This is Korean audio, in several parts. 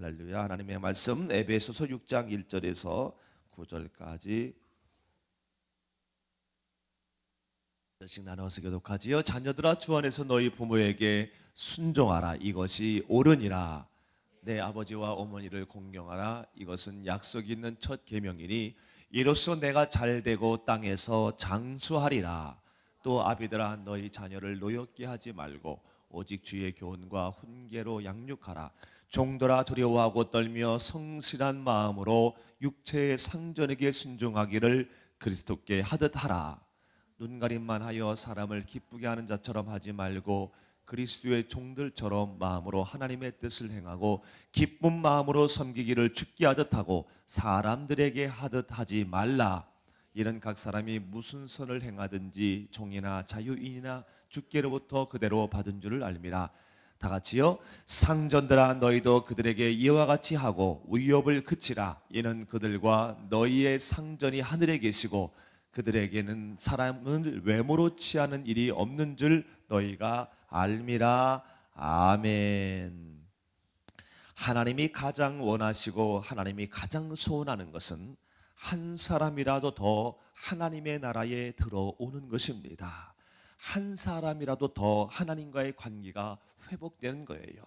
할렐루야. 하나님의 말씀 에베소서 6장 1절에서 9절까지 씩 나눠서 교독하지요. 자녀들아, 주 안에서 너희 부모에게 순종하라. 이것이 옳으니라. 내 아버지와 어머니를 공경하라. 이것은 약속 있는 첫 계명이니 이로써 내가 잘되고 땅에서 장수하리라. 또 아비들아, 너희 자녀를 노엽게 하지 말고 오직 주의 교훈과 훈계로 양육하라. 종들아, 두려워하고 떨며 성실한 마음으로 육체의 상전에게 순종하기를 그리스도께 하듯 하라. 눈가림만 하여 사람을 기쁘게 하는 자처럼 하지 말고 그리스도의 종들처럼 마음으로 하나님의 뜻을 행하고 기쁜 마음으로 섬기기를 주께 하듯 하고 사람들에게 하듯 하지 말라. 이는 각 사람이 무슨 선을 행하든지 종이나 자유인이나 주께로부터 그대로 받은 줄을 알미라. 다 같이요. 상전들아, 너희도 그들에게 이와 같이 하고 위협을 그치라. 이는 그들과 너희의 상전이 하늘에 계시고 그들에게는 사람을 외모로 취하는 일이 없는 줄 너희가 알미라. 아멘. 하나님이 가장 원하시고 하나님이 가장 소원하는 것은 한 사람이라도 더 하나님의 나라에 들어오는 것입니다. 한 사람이라도 더 하나님과의 관계가 회복되는 거예요.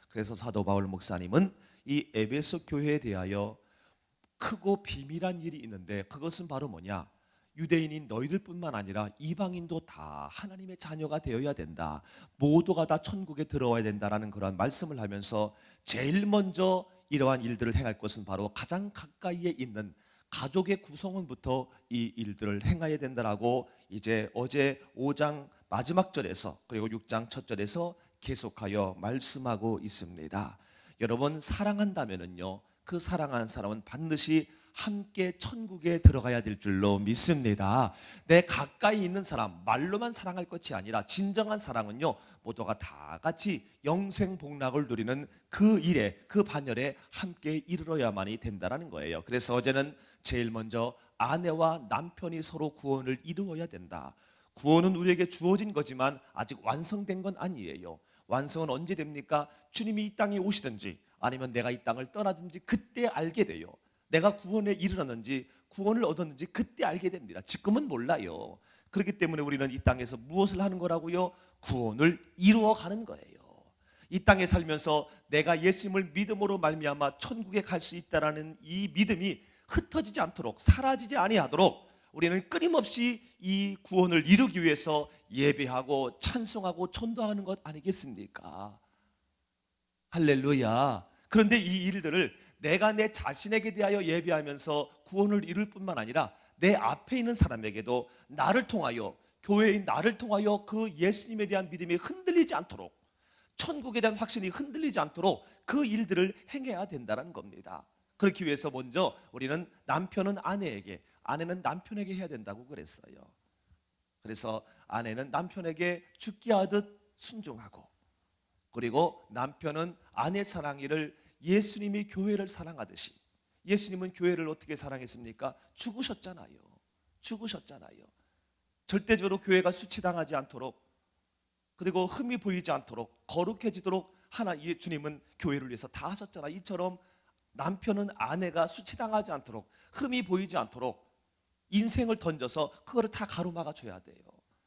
그래서 사도 바울 목사님은 이 에베소 교회에 대하여 크고 비밀한 일이 있는데, 그것은 바로 뭐냐? 유대인인 너희들뿐만 아니라 이방인도 다 하나님의 자녀가 되어야 된다. 모두가 다 천국에 들어와야 된다라는 그런 말씀을 하면서 제일 먼저 이러한 일들을 행할 것은 바로 가장 가까이에 있는 가족의 구성원부터 이 일들을 행해야 된다라고 이제 어제 5장 마지막 절에서 그리고 6장 첫 절에서 계속하여 말씀하고 있습니다. 여러분, 사랑한다면은요, 그 사랑하는 사람은 반드시 함께 천국에 들어가야 될 줄로 믿습니다. 내 가까이 있는 사람, 말로만 사랑할 것이 아니라 진정한 사랑은요, 모두가 다 같이 영생복락을 누리는 그 일에, 그 반열에 함께 이르러야만이 된다는 거예요. 그래서 어제는 제일 먼저 아내와 남편이 서로 구원을 이루어야 된다. 구원은 우리에게 주어진 거지만 아직 완성된 건 아니에요. 완성은 언제 됩니까? 주님이 이 땅에 오시든지 아니면 내가 이 땅을 떠나든지 그때 알게 돼요. 내가 구원에 이르렀는지 구원을 얻었는지 그때 알게 됩니다. 지금은 몰라요. 그렇기 때문에 우리는 이 땅에서 무엇을 하는 거라고요? 구원을 이루어가는 거예요. 이 땅에 살면서 내가 예수님을 믿음으로 말미암아 천국에 갈 수 있다라는 이 믿음이 흩어지지 않도록, 사라지지 아니하도록 우리는 끊임없이 이 구원을 이루기 위해서 예배하고 찬송하고 전도하는 것 아니겠습니까? 할렐루야. 그런데 이 일들을 내가 내 자신에게 대하여 예배하면서 구원을 이룰 뿐만 아니라 내 앞에 있는 사람에게도 나를 통하여, 교회인 나를 통하여 그 예수님에 대한 믿음이 흔들리지 않도록, 천국에 대한 확신이 흔들리지 않도록 그 일들을 행해야 된다는 겁니다. 그렇기 위해서 먼저 우리는 남편은 아내에게, 아내는 남편에게 해야 된다고 그랬어요. 그래서 아내는 남편에게 죽게 하듯 순종하고, 그리고 남편은 아내 사랑이를 예수님이 교회를 사랑하듯이, 예수님은 교회를 어떻게 사랑했습니까? 죽으셨잖아요. 죽으셨잖아요. 절대적으로 교회가 수치당하지 않도록, 그리고 흠이 보이지 않도록, 거룩해지도록 주님은 교회를 위해서 다 하셨잖아요. 이처럼 남편은 아내가 수치당하지 않도록, 흠이 보이지 않도록 인생을 던져서 그거를 다 가로막아 줘야 돼요.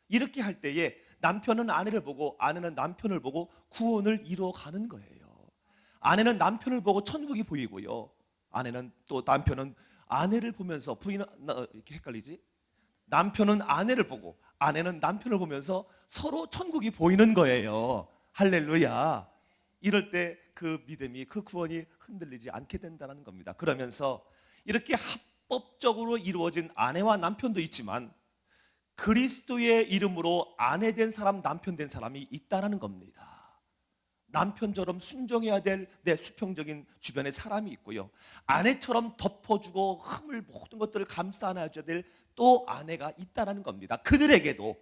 이렇게 할 때에 남편은 아내를 보고 아내는 남편을 보고 구원을 이루어가는 거예요. 아내는 남편을 보고 천국이 보이고요, 아내는 또 남편은 아내를 보면서, 부인은 이렇게 헷갈리지? 남편은 아내를 보고 아내는 남편을 보면서 서로 천국이 보이는 거예요. 할렐루야. 이럴 때 그 믿음이, 그 구원이 흔들리지 않게 된다는 겁니다. 그러면서 이렇게 합법적으로 이루어진 아내와 남편도 있지만 그리스도의 이름으로 아내 된 사람, 남편 된 사람이 있다는 겁니다. 남편처럼 순종해야 될 내 수평적인 주변에 사람이 있고요, 아내처럼 덮어주고 흠을, 모든 것들을 감싸 안아줘야 될 또 아내가 있다는 겁니다. 그들에게도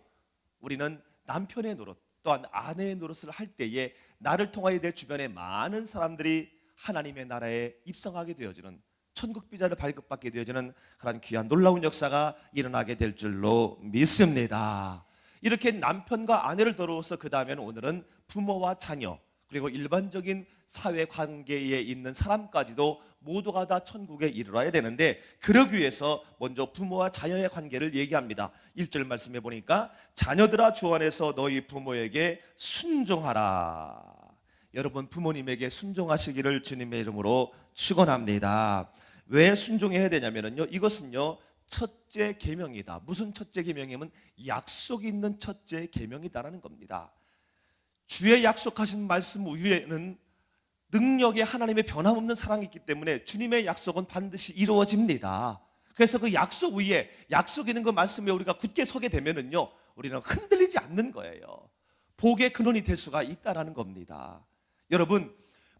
우리는 남편의 노릇 또한 아내의 노릇을 할 때에 나를 통하여 내 주변에 많은 사람들이 하나님의 나라에 입성하게 되어지는, 천국 비자를 발급받게 되어지는 그런 귀한 놀라운 역사가 일어나게 될 줄로 믿습니다. 이렇게 남편과 아내를 더러워서 그 다음에는 오늘은 부모와 자녀, 그리고 일반적인 사회 관계에 있는 사람까지도 모두가 다 천국에 이르러야 되는데, 그러기 위해서 먼저 부모와 자녀의 관계를 얘기합니다. 1절 말씀해 보니까 자녀들아 주 안에서 너희 부모에게 순종하라. 여러분, 부모님에게 순종하시기를 주님의 이름으로 축원합니다. 왜 순종해야 되냐면요, 이것은요 첫째 계명이다. 무슨 첫째 계명이면 약속 있는 첫째 계명이다라는 겁니다. 주의 약속하신 말씀 위에는 능력의 하나님의 변함없는 사랑이 있기 때문에 주님의 약속은 반드시 이루어집니다. 그래서 그 약속 위에, 약속 있는 그 말씀에 우리가 굳게 서게 되면은요 우리는 흔들리지 않는 거예요. 복의 근원이 될 수가 있다라는 겁니다. 여러분,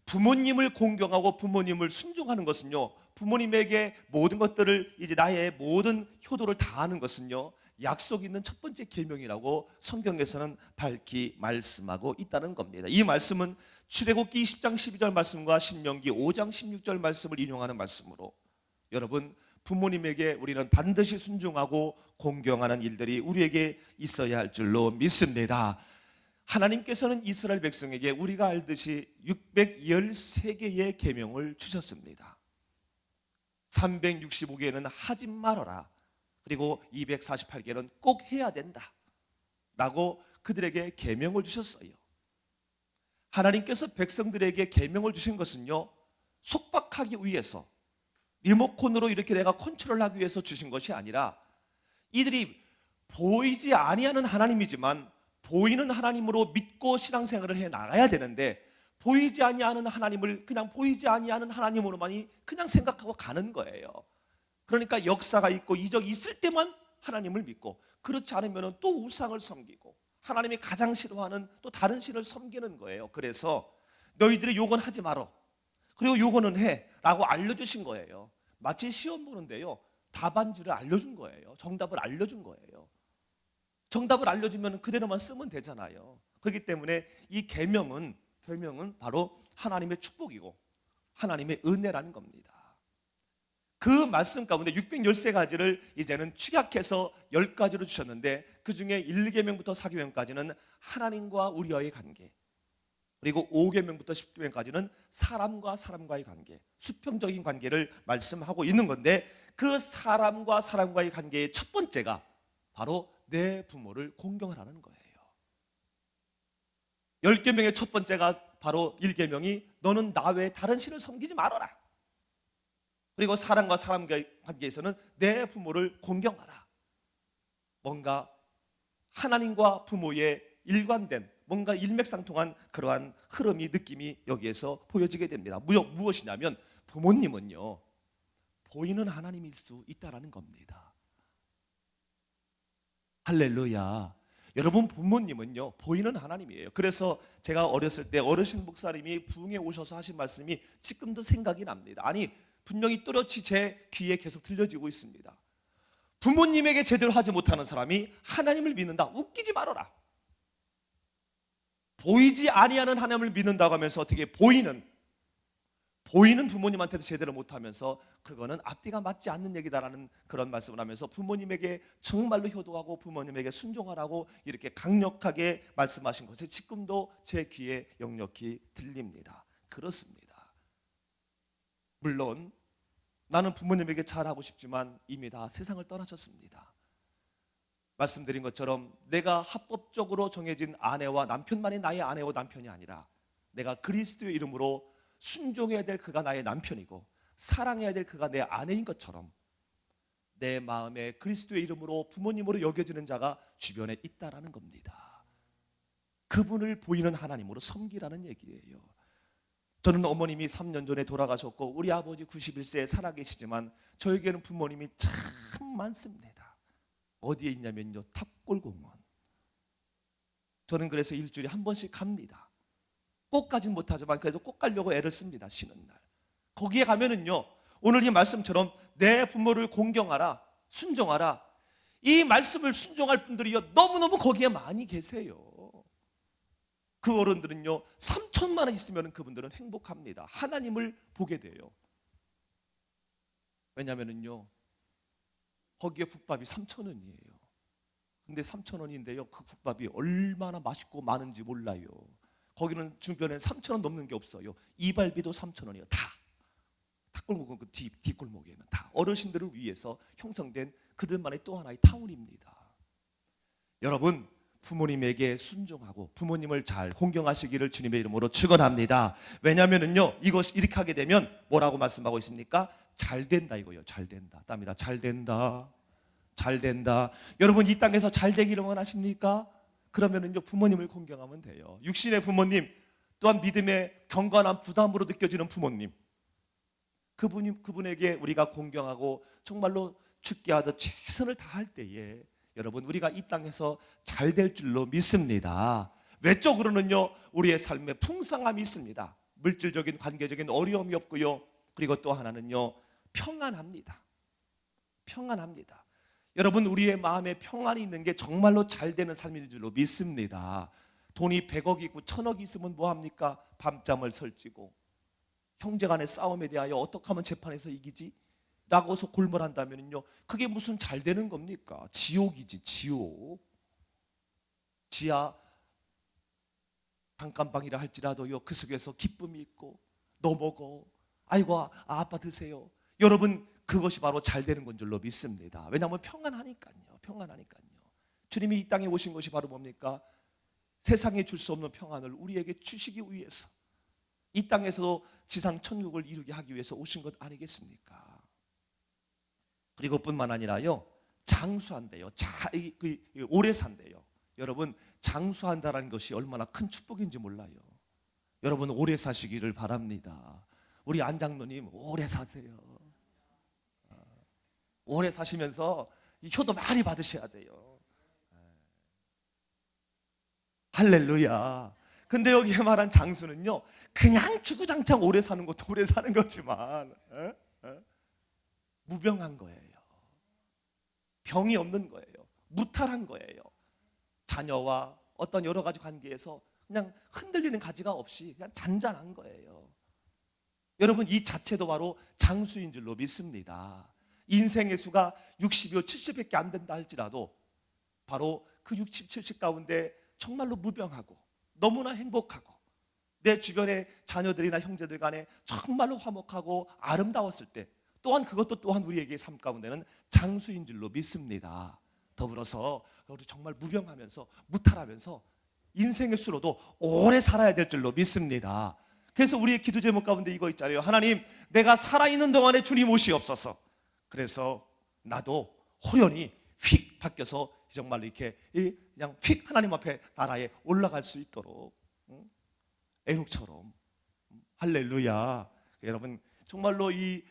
부모님을 공경하고 부모님을 순종하는 것은요, 부모님에게 모든 것들을, 이제 나의 모든 효도를 다하는 것은요 약속 있는 첫 번째 계명이라고 성경에서는 밝히 말씀하고 있다는 겁니다. 이 말씀은 출애굽기 20장 12절 말씀과 신명기 5장 16절 말씀을 인용하는 말씀으로, 여러분, 부모님에게 우리는 반드시 순종하고 공경하는 일들이 우리에게 있어야 할 줄로 믿습니다. 하나님께서는 이스라엘 백성에게 우리가 알듯이 613개의 계명을 주셨습니다. 365개는 하지 말아라, 그리고 248개는 꼭 해야 된다 라고 그들에게 계명을 주셨어요. 하나님께서 백성들에게 계명을 주신 것은요 속박하기 위해서, 리모컨으로 이렇게 내가 컨트롤하기 위해서 주신 것이 아니라, 이들이 보이지 아니하는 하나님이지만 보이는 하나님으로 믿고 신앙생활을 해 나가야 되는데, 보이지 아니하는 하나님을 그냥 보이지 아니하는 하나님으로만이 그냥 생각하고 가는 거예요. 그러니까 역사가 있고 이적이 있을 때만 하나님을 믿고, 그렇지 않으면 또 우상을 섬기고 하나님이 가장 싫어하는 또 다른 신을 섬기는 거예요. 그래서 너희들이 요건 하지 말어, 그리고 요거는 해 라고 알려주신 거예요. 마치 시험 보는데요 답안지를 알려준 거예요. 정답을 알려준 거예요. 정답을 알려주면 그대로만 쓰면 되잖아요. 그렇기 때문에 이 계명은 바로 하나님의 축복이고 하나님의 은혜라는 겁니다. 그 말씀 가운데 613가지를 이제는 축약해서 10가지로 주셨는데, 그 중에 1계명부터 4계명까지는 하나님과 우리와의 관계, 그리고 5계명부터 10계명까지는 사람과 사람과의 관계, 수평적인 관계를 말씀하고 있는 건데, 그 사람과 사람과의 관계의 첫 번째가 바로 내 부모를 공경하라는 거예요. 10계명의 첫 번째가 바로 1계명이 너는 나 외에 다른 신을 섬기지 말아라. 그리고 사람과 사람과의 관계에서는 내 부모를 공경하라. 뭔가 하나님과 부모의 일관된, 뭔가 일맥상통한 그러한 흐름이, 느낌이 여기에서 보여지게 됩니다. 무엇이냐면 부모님은요 보이는 하나님일 수 있다라는 겁니다. 할렐루야. 여러분, 부모님은요 보이는 하나님이에요. 그래서 제가 어렸을 때 어르신 목사님이 부흥에 오셔서 하신 말씀이 지금도 생각이 납니다. 아니, 분명히 또렷이 제 귀에 계속 들려지고 있습니다. 부모님에게 제대로 하지 못하는 사람이 하나님을 믿는다, 웃기지 말아라. 보이지 아니하는 하나님을 믿는다고 하면서 어떻게 보이는 부모님한테도 제대로 못하면서, 그거는 앞뒤가 맞지 않는 얘기다라는 그런 말씀을 하면서 부모님에게 정말로 효도하고 부모님에게 순종하라고 이렇게 강력하게 말씀하신 것이 지금도 제 귀에 역력히 들립니다. 그렇습니다. 물론 나는 부모님에게 잘하고 싶지만 이미 다 세상을 떠나셨습니다. 말씀드린 것처럼 내가 합법적으로 정해진 아내와 남편만이 나의 아내와 남편이 아니라, 내가 그리스도의 이름으로 순종해야 될 그가 나의 남편이고 사랑해야 될 그가 내 아내인 것처럼, 내 마음에 그리스도의 이름으로 부모님으로 여겨지는 자가 주변에 있다라는 겁니다. 그분을 보이는 하나님으로 섬기라는 얘기예요. 저는 어머님이 3년 전에 돌아가셨고 우리 아버지 91세에 살아계시지만 저에게는 부모님이 참 많습니다. 어디에 있냐면요 탑골공원. 저는 그래서 일주일에 한 번씩 갑니다. 꼭 가진 못하지만 그래도 꼭 가려고 애를 씁니다. 쉬는 날 거기에 가면은요 오늘 이 말씀처럼 내 부모를 공경하라, 순종하라, 이 말씀을 순종할 분들이요 너무너무 거기에 많이 계세요. 그 어른들은요 3천만 원 있으면 그분들은 행복합니다. 하나님을 보게 돼요. 왜냐하면요 거기에 국밥이 3,000원이에요. 근데 3,000원인데요 그 국밥이 얼마나 맛있고 많은지 몰라요. 거기는 주변에 3,000원 넘는 게 없어요. 이발비도 3,000원이에요. 다 탁골목은 그 뒷골목에는 다 어르신들을 위해서 형성된 그들만의 또 하나의 타운입니다. 여러분, 부모님에게 순종하고 부모님을 잘 공경하시기를 주님의 이름으로 축원합니다. 왜냐하면요, 이것 이렇게 하게 되면 뭐라고 말씀하고 있습니까? 잘 된다 이거예요. 잘 된다. 답니다. 잘 된다. 잘 된다. 여러분, 이 땅에서 잘 되기를 원하십니까? 그러면은요, 부모님을 공경하면 돼요. 육신의 부모님, 또한 믿음의 경건한 부담으로 느껴지는 부모님, 그분에게 우리가 공경하고 정말로 죽게 하듯 최선을 다할 때에 여러분, 우리가 이 땅에서 잘 될 줄로 믿습니다. 외적으로는요, 우리의 삶에 풍성함이 있습니다. 물질적인 관계적인 어려움이 없고요, 그리고 또 하나는요, 평안합니다. 평안합니다. 여러분, 우리의 마음에 평안이 있는 게 정말로 잘 되는 삶인 줄로 믿습니다. 돈이 100억 있고 1000억 있으면 뭐합니까? 밤잠을 설치고 형제 간의 싸움에 대하여 어떻게 하면 재판에서 이기지? 라고서 골몰한다면요, 그게 무슨 잘 되는 겁니까? 지옥이지, 지옥. 지하 단칸방이라 할지라도요, 그 속에서 기쁨이 있고, 너 먹어, 아이고 아빠 드세요. 여러분, 그것이 바로 잘 되는 건 줄로 믿습니다. 왜냐하면 평안하니까요. 평안하니까요. 주님이 이 땅에 오신 것이 바로 뭡니까? 세상에 줄 수 없는 평안을 우리에게 주시기 위해서, 이 땅에서 지상 천국을 이루게 하기 위해서 오신 것 아니겠습니까? 그리고 뿐만 아니라요, 장수한대요. 오래 산대요. 여러분, 장수한다라는 것이 얼마나 큰 축복인지 몰라요. 여러분, 오래 사시기를 바랍니다. 우리 안장로님 오래 사세요. 오래 사시면서 효도 많이 받으셔야 돼요. 할렐루야. 근데 여기에 말한 장수는요, 그냥 주구장창 오래 사는 것도 오래 사는 거지만 무병한 거예요. 병이 없는 거예요. 무탈한 거예요. 자녀와 어떤 여러 가지 관계에서 그냥 흔들리는 가지가 없이 그냥 잔잔한 거예요. 여러분, 이 자체도 바로 장수인 줄로 믿습니다. 인생의 수가 60이요 70밖에 안 된다 할지라도 바로 그 60, 70 가운데 정말로 무병하고 너무나 행복하고 내 주변의 자녀들이나 형제들 간에 정말로 화목하고 아름다웠을 때 또한 그것도 또한 우리에게 삶 가운데는 장수인 줄로 믿습니다. 더불어서 우리 정말 무병하면서 무탈하면서 인생의 수로도 오래 살아야 될 줄로 믿습니다. 그래서 우리의 기도 제목 가운데 이거 있잖아요. 하나님, 내가 살아있는 동안에 주님 오시옵소서. 그래서 나도 호련히 휙 바뀌어서 정말 이렇게 그냥 휙 하나님 앞에 나라에 올라갈 수 있도록, 에녹처럼. 할렐루야. 여러분, 정말로 이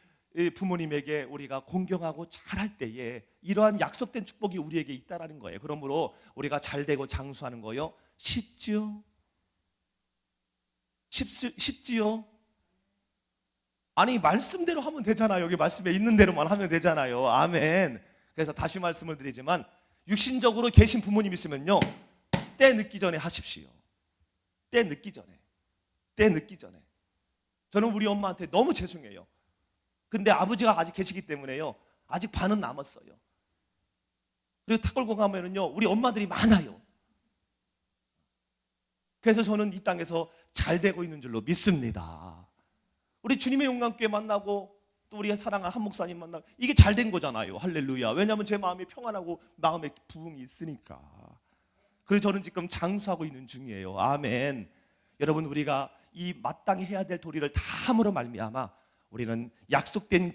부모님에게 우리가 공경하고 잘할 때에 이러한 약속된 축복이 우리에게 있다라는 거예요. 그러므로 우리가 잘 되고 장수하는 거요, 쉽지요? 쉽지요? 아니, 말씀대로 하면 되잖아요. 여기 말씀에 있는 대로만 하면 되잖아요. 아멘. 그래서 다시 말씀을 드리지만, 육신적으로 계신 부모님 있으면요, 때 늦기 전에 하십시오. 때 늦기 전에. 때 늦기 전에. 저는 우리 엄마한테 너무 죄송해요. 근데 아버지가 아직 계시기 때문에요, 아직 반은 남았어요. 그리고 탁골고 가면은요, 우리 엄마들이 많아요. 그래서 저는 이 땅에서 잘 되고 있는 줄로 믿습니다. 우리 주님의 영광교회 만나고 또 우리가 사랑하는 한 목사님 만나고 이게 잘 된 거잖아요. 할렐루야. 왜냐하면 제 마음이 평안하고 마음에 부흥이 있으니까. 그래서 저는 지금 장수하고 있는 중이에요. 아멘. 여러분, 우리가 이 마땅히 해야 될 도리를 다 함으로 말미암아 우리는 약속된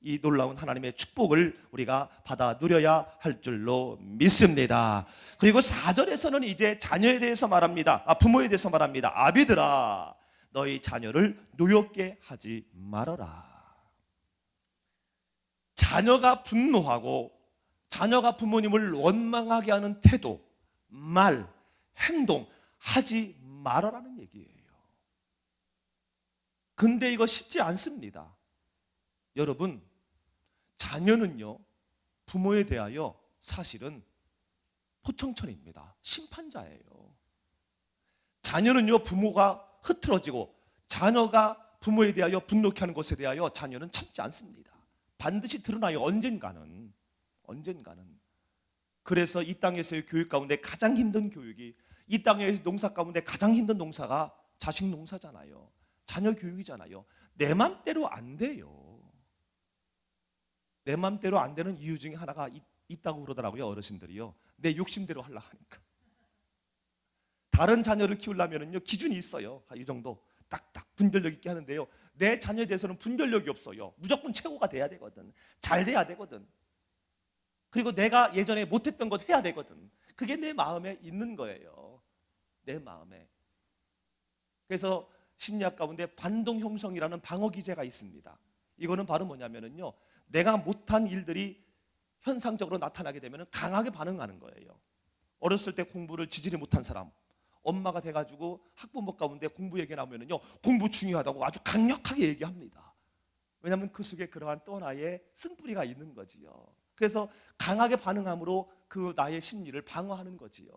이 놀라운 하나님의 축복을 우리가 받아 누려야 할 줄로 믿습니다. 그리고 4절에서는 이제 자녀에 대해서 말합니다. 부모에 대해서 말합니다. 아비들아, 너희 자녀를 노엽게 하지 말아라. 자녀가 분노하고 자녀가 부모님을 원망하게 하는 태도, 말, 행동 하지 말아라는 얘기예요. 근데 이거 쉽지 않습니다. 여러분, 자녀는요, 부모에 대하여 사실은 포청천입니다. 심판자예요. 자녀는요, 부모가 흐트러지고 자녀가 부모에 대하여 분노케 하는 것에 대하여 자녀는 참지 않습니다. 반드시 드러나요. 언젠가는. 그래서 이 땅에서의 교육 가운데 가장 힘든 교육이 이 땅의 농사 가운데 가장 힘든 농사가 자식 농사잖아요. 자녀 교육이잖아요. 내 맘대로 안 돼요. 내 맘대로 안 되는 이유 중에 하나가 있다고 그러더라고요. 어르신들이요. 내 욕심대로 하려고 하니까. 다른 자녀를 키우려면요 기준이 있어요. 이 정도 딱딱 분별력 있게 하는데요. 내 자녀에 대해서는 분별력이 없어요. 무조건 최고가 돼야 되거든. 잘 돼야 되거든. 그리고 내가 예전에 못했던 것 해야 되거든. 그게 내 마음에 있는 거예요. 내 마음에. 그래서 심리학 가운데 반동 형성이라는 방어 기제가 있습니다. 이거는 바로 뭐냐면요, 내가 못한 일들이 현상적으로 나타나게 되면 강하게 반응하는 거예요. 어렸을 때 공부를 지지리 못한 사람, 엄마가 돼가지고 학부모 가운데 공부 얘기 나오면요, 공부 중요하다고 아주 강력하게 얘기합니다. 왜냐하면 그 속에 그러한 또 하나의 쓴뿌리가 있는 거지요. 그래서 강하게 반응함으로 그 나의 심리를 방어하는 거지요.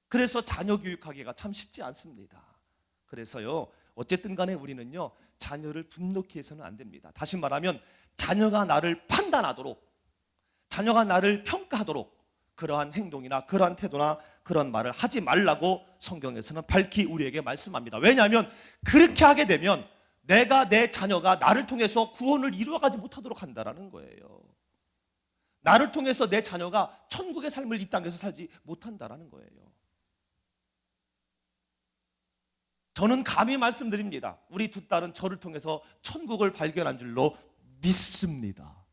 그래서 자녀 교육하기가 참 쉽지 않습니다. 그래서요, 어쨌든 간에 우리는요, 자녀를 분노케 해서는 안 됩니다. 다시 말하면 자녀가 나를 판단하도록, 자녀가 나를 평가하도록 그러한 행동이나 그러한 태도나 그런 말을 하지 말라고 성경에서는 밝히 우리에게 말씀합니다. 왜냐하면 그렇게 하게 되면 내가, 내 자녀가 나를 통해서 구원을 이루어가지 못하도록 한다는 거예요. 나를 통해서 내 자녀가 천국의 삶을 이 땅에서 살지 못한다는 거예요. 저는 감히 말씀드립니다. 우리 두 딸은 저를 통해서 천국을 발견한 줄로 믿습니다.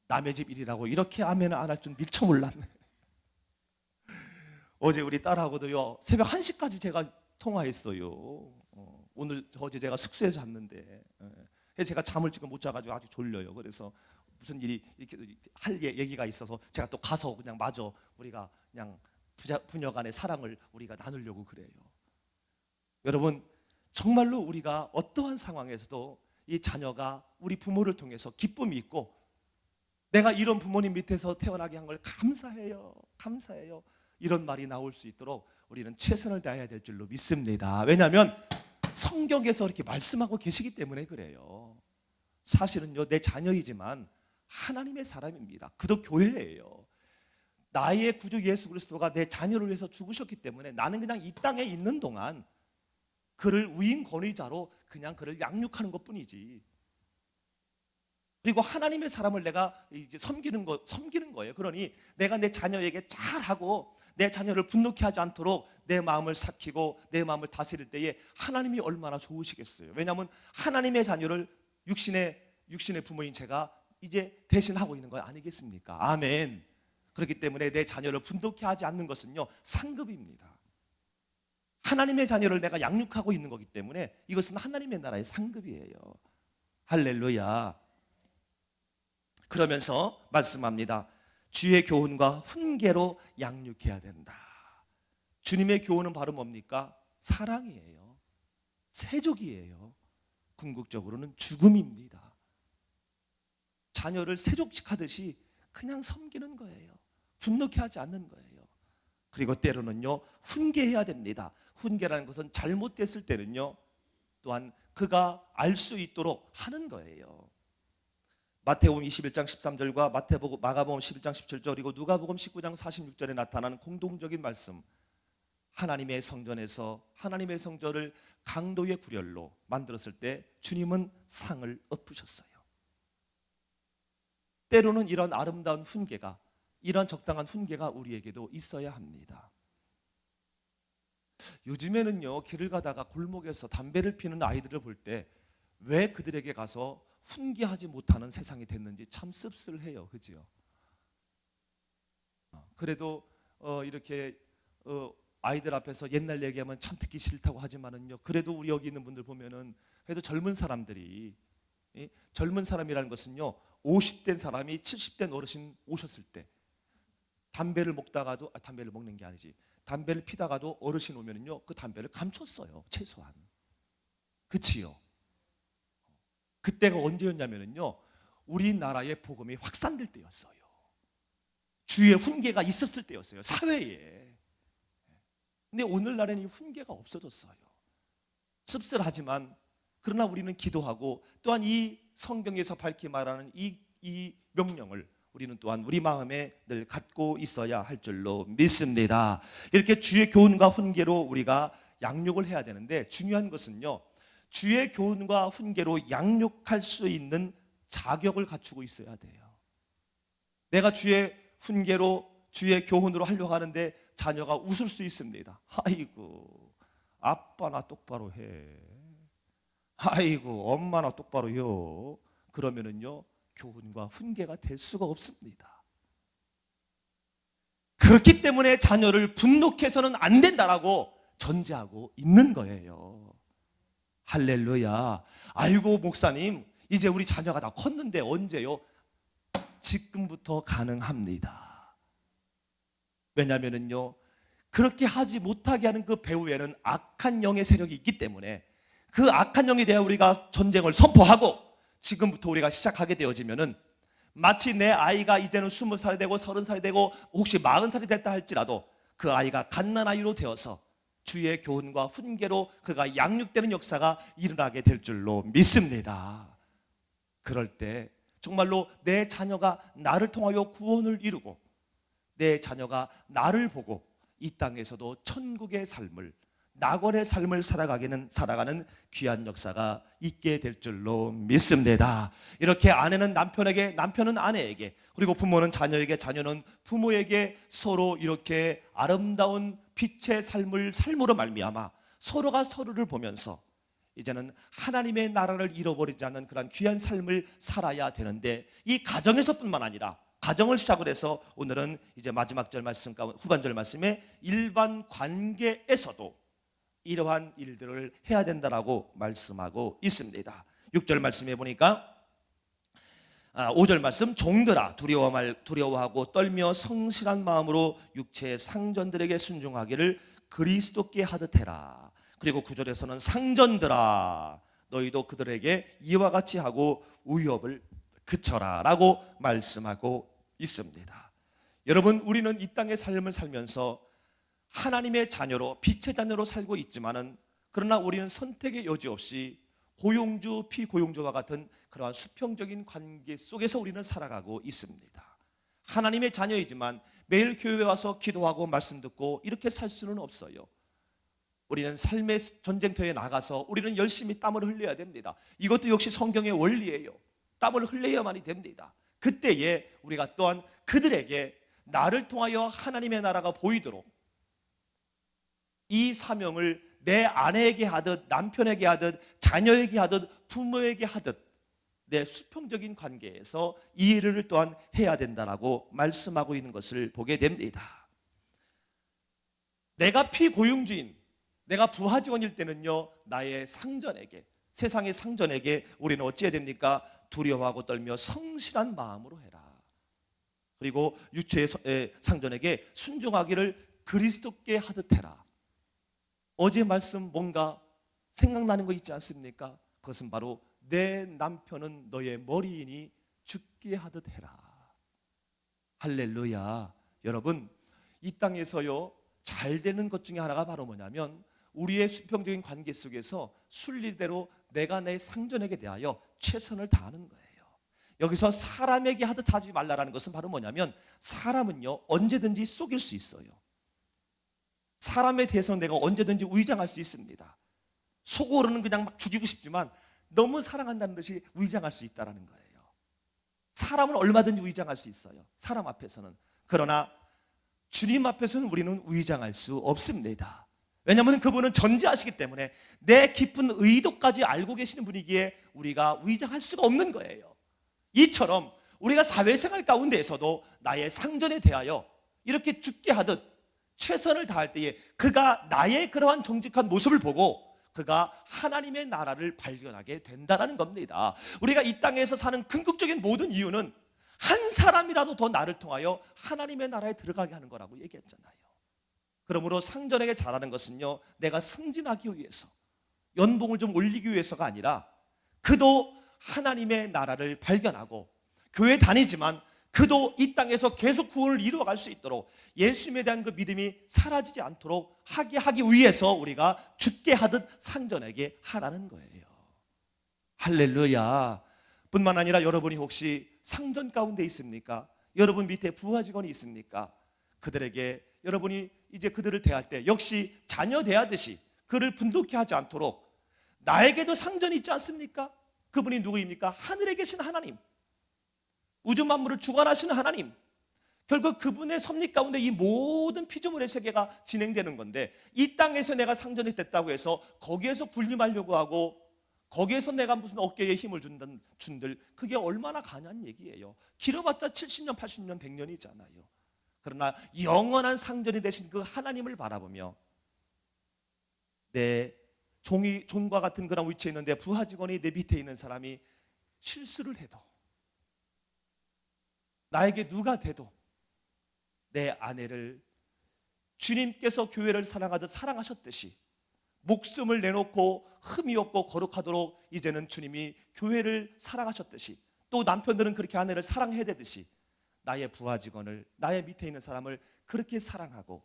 남의 집 일이라고 이렇게 아멘 안 할 줄 미처 몰랐네. 어제 우리 딸하고도요, 새벽 1시까지 제가 통화했어요. 어제 제가 숙소에서 잤는데, 제가 잠을 지금 못 자가지고 아주 졸려요. 그래서 무슨 일이 이렇게 할 얘기가 있어서 제가 또 가서 그냥 마저 우리가 그냥 부녀 간의 사랑을 우리가 나누려고 그래요. 여러분, 정말로 우리가 어떠한 상황에서도 이 자녀가 우리 부모를 통해서 기쁨이 있고, 내가 이런 부모님 밑에서 태어나게 한 걸 감사해요, 감사해요, 이런 말이 나올 수 있도록 우리는 최선을 다해야 될 줄로 믿습니다. 왜냐하면 성경에서 이렇게 말씀하고 계시기 때문에 그래요. 사실은요, 내 자녀이지만 하나님의 사람입니다. 그도 교회예요. 나의 구주 예수 그리스도가 내 자녀를 위해서 죽으셨기 때문에 나는 그냥 이 땅에 있는 동안 그를 위임 권위자로 그냥 그를 양육하는 것뿐이지. 그리고 하나님의 사람을 내가 이제 섬기는 거예요. 그러니 내가 내 자녀에게 잘하고 내 자녀를 분노케 하지 않도록 내 마음을 삭히고 내 마음을 다스릴 때에 하나님이 얼마나 좋으시겠어요. 왜냐하면 하나님의 자녀를 육신의 부모인 제가 이제 대신하고 있는 거 아니겠습니까? 아멘. 그렇기 때문에 내 자녀를 분노케 하지 않는 것은요, 상급입니다. 하나님의 자녀를 내가 양육하고 있는 거기 때문에 이것은 하나님의 나라의 상급이에요. 할렐루야. 그러면서 말씀합니다. 주의 교훈과 훈계로 양육해야 된다. 주님의 교훈은 바로 뭡니까? 사랑이에요. 세족이에요. 궁극적으로는 죽음입니다. 자녀를 세족식하듯이 그냥 섬기는 거예요. 분노케 하지 않는 거예요. 그리고 때로는요, 훈계해야 됩니다. 훈계라는 것은 잘못됐을 때는요, 또한 그가 알 수 있도록 하는 거예요. 마태복음 21장 13절과 마가복음 11장 17절 그리고 누가복음 19장 46절에 나타나는 공동적인 말씀, 하나님의 성전에서 하나님의 성전을 강도의 구렬로 만들었을 때 주님은 상을 엎으셨어요. 때로는 이런 아름다운 훈계가, 이런 적당한 훈계가 우리에게도 있어야 합니다. 요즘에는요, 길을 가다가 골목에서 담배를 피우는 아이들을 볼 때 왜 그들에게 가서 훈계하지 못하는 세상이 됐는지 참 씁쓸해요. 그죠? 그래도 이렇게 아이들 앞에서 옛날 얘기하면 참 듣기 싫다고 하지만은요, 그래도 우리 여기 있는 분들 보면은 그래도 젊은 사람들이, 젊은 사람이라는 것은요, 50된 사람이 70된 어르신 오셨을 때 담배를 먹다가도, 담배를 먹는 게 아니지, 담배를 피다가도 어르신 오면은요, 그 담배를 감췄어요. 최소한. 그치요? 그때가 언제였냐면은요, 우리나라의 복음이 확산될 때였어요. 주위에 훈계가 있었을 때였어요. 사회에. 근데 오늘날에는 이 훈계가 없어졌어요. 씁쓸하지만 그러나 우리는 기도하고 또한 이 성경에서 밝히 말하는 이 명령을 우리는 또한 우리 마음에 늘 갖고 있어야 할 줄로 믿습니다. 이렇게 주의 교훈과 훈계로 우리가 양육을 해야 되는데, 중요한 것은요, 주의 교훈과 훈계로 양육할 수 있는 자격을 갖추고 있어야 돼요. 내가 주의 훈계로, 주의 교훈으로 하려고 하는데 자녀가 웃을 수 있습니다. 아이고, 아빠나 똑바로 해. 아이고, 엄마나 똑바로 해요. 그러면은요, 교훈과 훈계가 될 수가 없습니다. 그렇기 때문에 자녀를 분노해서는 안 된다라고 전제하고 있는 거예요. 할렐루야. 아이고, 목사님, 이제 우리 자녀가 다 컸는데 언제요? 지금부터 가능합니다. 왜냐하면요, 그렇게 하지 못하게 하는 그 배후에는 악한 영의 세력이 있기 때문에 그 악한 영에 대해 우리가 전쟁을 선포하고 지금부터 우리가 시작하게 되어지면은, 마치 내 아이가 이제는 20살이 되고 30살이 되고 혹시 40살이 됐다 할지라도 그 아이가 갓난아이로 되어서 주의 교훈과 훈계로 그가 양육되는 역사가 일어나게 될 줄로 믿습니다. 그럴 때 정말로 내 자녀가 나를 통하여 구원을 이루고 내 자녀가 나를 보고 이 땅에서도 천국의 삶을, 낙원의 삶을 살아가는 귀한 역사가 있게 될 줄로 믿습니다. 이렇게 아내는 남편에게, 남편은 아내에게, 그리고 부모는 자녀에게, 자녀는 부모에게 서로 이렇게 아름다운 빛의 삶으로 말미암아 서로가 서로를 보면서 이제는 하나님의 나라를 잃어버리지 않는 그런 귀한 삶을 살아야 되는데, 이 가정에서뿐만 아니라 가정을 시작으로 해서 오늘은 이제 마지막 절 말씀, 후반절 말씀에 일반 관계에서도 이러한 일들을 해야 된다라고 말씀하고 있습니다. 6절 말씀해 보니까 5절 말씀, 종들아 두려워하고 떨며 성실한 마음으로 육체의 상전들에게 순종하기를 그리스도께 하듯 해라. 그리고 9절에서는 상전들아 너희도 그들에게 이와 같이 하고 위협을 그쳐라 라고 말씀하고 있습니다. 여러분, 우리는 이 땅의 삶을 살면서 하나님의 자녀로, 빛의 자녀로 살고 있지만은, 그러나 우리는 선택의 여지 없이 고용주, 피고용주와 같은 그러한 수평적인 관계 속에서 우리는 살아가고 있습니다. 하나님의 자녀이지만 매일 교회에 와서 기도하고 말씀 듣고 이렇게 살 수는 없어요. 우리는 삶의 전쟁터에 나가서 우리는 열심히 땀을 흘려야 됩니다. 이것도 역시 성경의 원리예요. 땀을 흘려야만이 됩니다. 그때에 우리가 또한 그들에게 나를 통하여 하나님의 나라가 보이도록 이 사명을 내 아내에게 하듯, 남편에게 하듯, 자녀에게 하듯, 부모에게 하듯 내 수평적인 관계에서 이 일을 또한 해야 된다라고 말씀하고 있는 것을 보게 됩니다. 내가 피고용주인, 내가 부하직원일 때는요, 나의 상전에게, 세상의 상전에게 우리는 어찌해야 됩니까? 두려워하고 떨며 성실한 마음으로 해라. 그리고 육체의 상전에게 순종하기를 그리스도께 하듯 해라. 어제 말씀 뭔가 생각나는 거 있지 않습니까? 그것은 바로 내 남편은 너의 머리이니 죽게 하듯 해라. 할렐루야. 여러분, 이 땅에서요, 잘 되는 것 중에 하나가 바로 뭐냐면 우리의 수평적인 관계 속에서 순리대로 내가 내 상전에게 대하여 최선을 다하는 거예요. 여기서 사람에게 하듯 하지 말라라는 것은 바로 뭐냐면, 사람은요 언제든지 속일 수 있어요. 사람에 대해서는 내가 언제든지 위장할 수 있습니다. 속으로는 그냥 막 죽이고 싶지만 너무 사랑한다는 듯이 위장할 수 있다는 거예요. 사람은 얼마든지 위장할 수 있어요, 사람 앞에서는. 그러나 주님 앞에서는 우리는 위장할 수 없습니다. 왜냐하면 그분은 전지하시기 때문에 내 깊은 의도까지 알고 계시는 분이기에 우리가 위장할 수가 없는 거예요. 이처럼 우리가 사회생활 가운데에서도 나의 상전에 대하여 이렇게 죽게 하듯 최선을 다할 때에 그가 나의 그러한 정직한 모습을 보고 그가 하나님의 나라를 발견하게 된다는 겁니다. 우리가 이 땅에서 사는 궁극적인 모든 이유는 한 사람이라도 더 나를 통하여 하나님의 나라에 들어가게 하는 거라고 얘기했잖아요. 그러므로 상전에게 잘하는 것은요, 내가 승진하기 위해서, 연봉을 좀 올리기 위해서가 아니라 그도 하나님의 나라를 발견하고 교회 다니지만 그도 이 땅에서 계속 구원을 이루어갈 수 있도록 예수님에 대한 그 믿음이 사라지지 않도록 하기 위해서 우리가 죽게 하듯 상전에게 하라는 거예요. 할렐루야. 뿐만 아니라 여러분이 혹시 상전 가운데 있습니까? 여러분 밑에 부하 직원이 있습니까? 그들에게 여러분이 이제 그들을 대할 때 역시 자녀 대하듯이 그를 분독해 하지 않도록 나에게도 상전이 있지 않습니까? 그분이 누구입니까? 하늘에 계신 하나님, 우주 만물을 주관하시는 하나님. 결국 그분의 섭리 가운데 이 모든 피조물의 세계가 진행되는 건데, 이 땅에서 내가 상전이 됐다고 해서 거기에서 군림하려고 하고 거기에서 내가 무슨 어깨에 힘을 준들, 그게 얼마나 가난 얘기예요. 길어봤자 70년, 80년, 100년이잖아요. 그러나 영원한 상전이 되신 그 하나님을 바라보며 내 종과 같은 그런 위치에 있는데 부하 직원이 내 밑에 있는 사람이 실수를 해도, 나에게 누가 돼도 내 아내를 주님께서 교회를 사랑하듯 사랑하셨듯이 목숨을 내놓고 흠이 없고 거룩하도록 이제는 주님이 교회를 사랑하셨듯이, 또 남편들은 그렇게 아내를 사랑해야 되듯이 나의 부하 직원을, 나의 밑에 있는 사람을 그렇게 사랑하고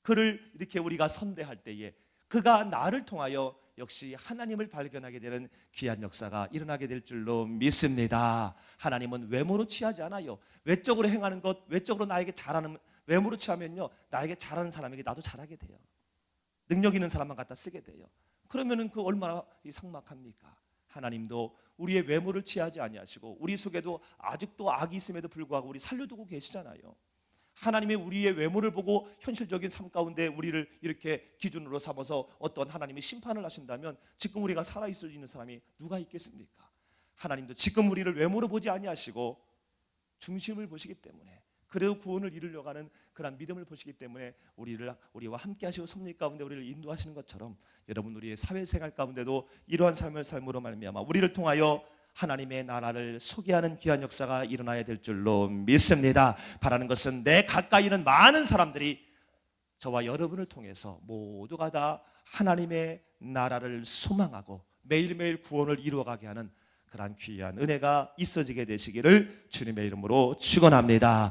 그를 이렇게 우리가 선대할 때에 그가 나를 통하여 역시 하나님을 발견하게 되는 귀한 역사가 일어나게 될 줄로 믿습니다. 하나님은 외모로 취하지 않아요. 외적으로 행하는 것, 외적으로 나에게 잘하는, 외모로 취하면요, 나에게 잘하는 사람에게 나도 잘하게 돼요. 능력 있는 사람만 갖다 쓰게 돼요. 그러면은 그 얼마나 삭막합니까? 하나님도 우리의 외모를 취하지 아니하시고 우리 속에도 아직도 악이 있음에도 불구하고 우리 살려두고 계시잖아요. 하나님이 우리의 외모를 보고 현실적인 삶 가운데 우리를 이렇게 기준으로 삼아서 어떤 하나님이 심판을 하신다면 지금 우리가 살아있을 수 있는 사람이 누가 있겠습니까? 하나님도 지금 우리를 외모로 보지 아니하시고 중심을 보시기 때문에, 그래도 구원을 이루려고 하는 그런 믿음을 보시기 때문에 우리와 함께 하시고 섭리 가운데 우리를 인도하시는 것처럼 여러분 우리의 사회생활 가운데도 이러한 삶을 삶으로 말미암아 우리를 통하여 하나님의 나라를 소개하는 귀한 역사가 일어나야 될 줄로 믿습니다. 바라는 것은 내 가까이 있는 많은 사람들이 저와 여러분을 통해서 모두가 다 하나님의 나라를 소망하고 매일매일 구원을 이루어가게 하는 그러한 귀한 은혜가 있어지게 되시기를 주님의 이름으로 축원합니다.